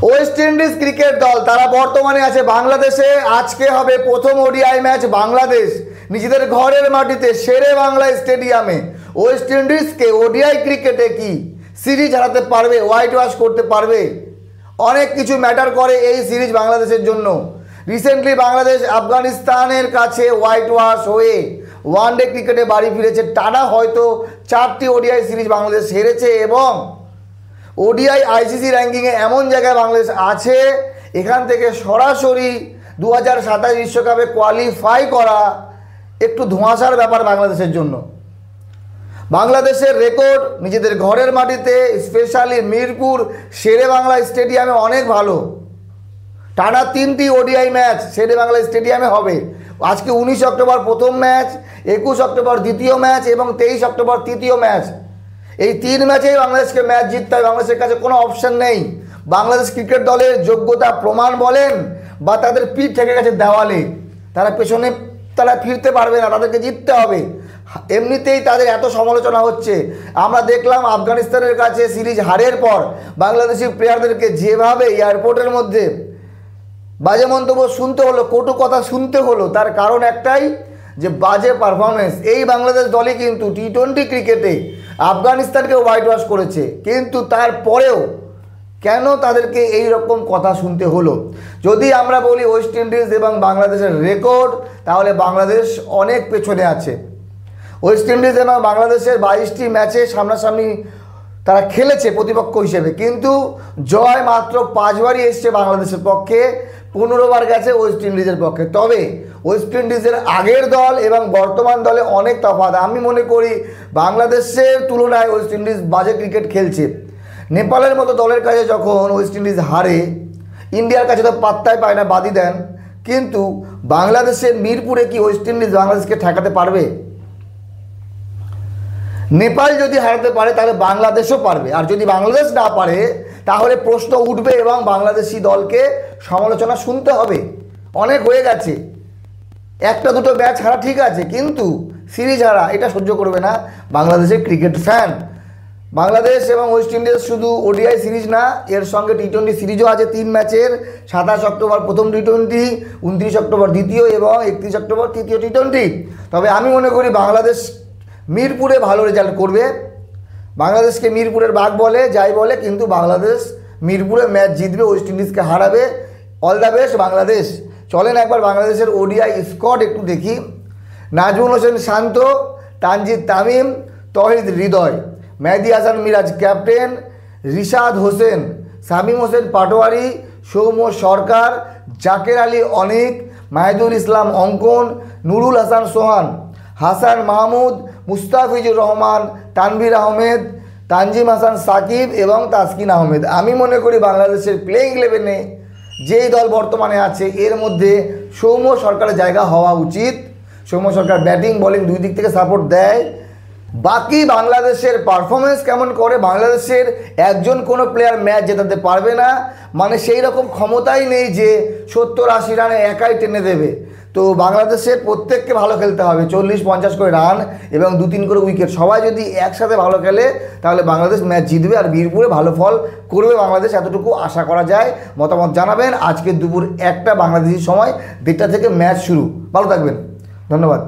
West Indies cricket দল তারা বর্তমানে আছে বাংলাদেশে। আজকে হবে প্রথম ওডিআই ম্যাচ। বাংলাদেশ নিজেদের ঘরের মাটিতে শেরে বাংলা স্টেডিয়ামে ওয়েস্ট ইন্ডিজকে ওডিআই ক্রিকেটে কি সিরিজ হারাতে পারবে, হোয়াইট ওয়াশ করতে পারবে? অনেক কিছু ম্যাটার করে এই সিরিজ বাংলাদেশের জন্য। রিসেন্টলি বাংলাদেশ আফগানিস্তানের কাছে হোয়াইট ওয়াশ হয়ে ওয়ানডে ক্রিকেটে বাড়ি ফিরেছে। টানা হয়তো 4টি ওডিআই সিরিজ বাংলাদেশ হেরেছে এবং ওডিআই আইসিসি র্যাঙ্কিংয়ে এমন জায়গায় বাংলাদেশ আছে, এখান থেকে সরাসরি 2027 বিশ্বকাপে কোয়ালিফাই করা একটু ধোঁয়াশার ব্যাপার বাংলাদেশের জন্য। বাংলাদেশের রেকর্ড নিজেদের ঘরের মাটিতে, স্পেশালি মিরপুর শেরে বাংলা স্টেডিয়ামে অনেক ভালো। টানা 3টি ওডিআই ম্যাচ শেরে বাংলা স্টেডিয়ামে হবে। আজকে 19 অক্টোবর প্রথম ম্যাচ, 21 অক্টোবর দ্বিতীয় ম্যাচ এবং 23 অক্টোবর তৃতীয় ম্যাচ। এই 3 ম্যাচেই বাংলাদেশকে ম্যাচ জিততে হবে। বাংলাদেশের কাছে কোনো অপশন নেই। বাংলাদেশ ক্রিকেট দলের যোগ্যতা প্রমাণ বলেন বা তাদের পিঠ থেকে গেছে দেওয়ালে, তারা পেছনে তারা ফিরতে পারবে না, তাদেরকে জিততে হবে। এমনিতেই তাদের এত সমালোচনা হচ্ছে। আমরা দেখলাম আফগানিস্তানের কাছে সিরিজ হারের পর বাংলাদেশি প্লেয়ারদেরকে যেভাবে এয়ারপোর্টের মধ্যে বাজে মন্তব্য শুনতে হলো, কটু কথা শুনতে হলো, তার কারণ একটাই যে বাজে পারফরমেন্স। এই বাংলাদেশ দলই কিন্তু টি-20 ক্রিকেটে আফগানিস্তানকে হোয়াইট ওয়াশ করেছে, কিন্তু তারপরেও কেন তাদেরকে এই রকম কথা শুনতে হলো? যদি আমরা বলি ওয়েস্ট ইন্ডিজ এবং বাংলাদেশের রেকর্ড, তাহলে বাংলাদেশ অনেক পেছনে আছে। ওয়েস্ট ইন্ডিজ এবং বাংলাদেশের 22টি ম্যাচে সামনাসামনি তারা খেলেছে প্রতিপক্ষ হিসেবে, কিন্তু জয় মাত্র 5 বারই এসছে বাংলাদেশের পক্ষে, 15 বার গেছে ওয়েস্ট ইন্ডিজের পক্ষে। তবে ওয়েস্ট ইন্ডিজের আগের দল এবং বর্তমান দলে অনেক তফাৎ। আমি মনে করি বাংলাদেশের তুলনায় ওয়েস্ট ইন্ডিজ বাজে ক্রিকেট খেলছে। নেপালের মতো দলের কাছে যখন ওয়েস্ট ইন্ডিজ হারে, ইন্ডিয়ার কাছে তো পাত্তাই পায় না, বাদই দেন। কিন্তু বাংলাদেশের মিরপুরে কি ওয়েস্ট ইন্ডিজ বাংলাদেশকে ঠেকাতে পারবে? নেপাল যদি হারাতে পারে তাহলে বাংলাদেশও পারবে, আর যদি বাংলাদেশ না পারে তাহলে প্রশ্ন উঠবে এবং বাংলাদেশি দলকে সমালোচনা শুনতে হবে। অনেক হয়ে গেছে, 1-2 ম্যাচ হারা ঠিক আছে, কিন্তু সিরিজ হারা এটা সহ্য করবে না বাংলাদেশের ক্রিকেট ফ্যান। বাংলাদেশ এবং ওয়েস্ট ইন্ডিজ শুধু ওডিআই সিরিজ না, এর সঙ্গে টি-20 সিরিজও আছে 3 ম্যাচের। 27 অক্টোবর প্রথম টি-20, 29 অক্টোবর দ্বিতীয় এবং 31 অক্টোবর তৃতীয় টি-20। তবে আমি মনে করি বাংলাদেশ মিরপুরে ভালো রেজাল্ট করবে। বাংলাদেশকে মিরপুরের বাঘ বলে যাই বলে, কিন্তু বাংলাদেশ মিরপুরে ম্যাচ জিতবে, ওয়েস্ট ইন্ডিজকে হারাবে। All the best Bangladesh. চলেন একবার বাংলাদেশের ওডিআই স্কোয়াড একটু দেখি। নাজমুল হোসেন শান্ত, তানজিদ তামিম, তৌহিদ হৃদয়, মেহেদী হাসান মিরাজ ক্যাপ্টেন, রিশাদ হোসেন, শামীম হোসেন পাটোয়ারি, সৌম্য সরকার, জাকের আলী অনিক, মাহিদুল ইসলাম অঙ্কন, নুরুল হাসান সোহান, হাসান মাহমুদ, মুস্তাফিজুর রহমান, তানভীর আহমেদ, তানজিম হাসান সাকিব এবং তাসকিন আহমেদ। আমি মনে করি বাংলাদেশের প্লেইং 11-এ যেই দল বর্তমানে আছে এর মধ্যে সৌম্য সরকারের জায়গা হওয়া উচিত। সৌম্য সরকার ব্যাটিং বোলিং দুই দিক থেকে সাপোর্ট দেয়। বাকি বাংলাদেশের পারফরমেন্স কেমন করে, বাংলাদেশের একজন কোনো প্লেয়ার ম্যাচ জেতাতে পারবে না, মানে সেই রকম ক্ষমতাই নেই যে 70-80 রানে একাই টেনে দেবে। তো বাংলাদেশের প্রত্যেককে ভালো খেলতে হবে, 40-50 করে রান এবং 2-3 করে উইকেট। সবাই যদি একসাথে ভালো খেলে তাহলে বাংলাদেশ ম্যাচ জিতবে আর মিরপুরে ভালো ফল করবে বাংলাদেশ, এতটুকু আশা করা যায়। মতামত জানাবেন। আজকে দুপুর 1টা বাংলাদেশি সময় 1:30 থেকে ম্যাচ শুরু। ভালো থাকবেন, ধন্যবাদ।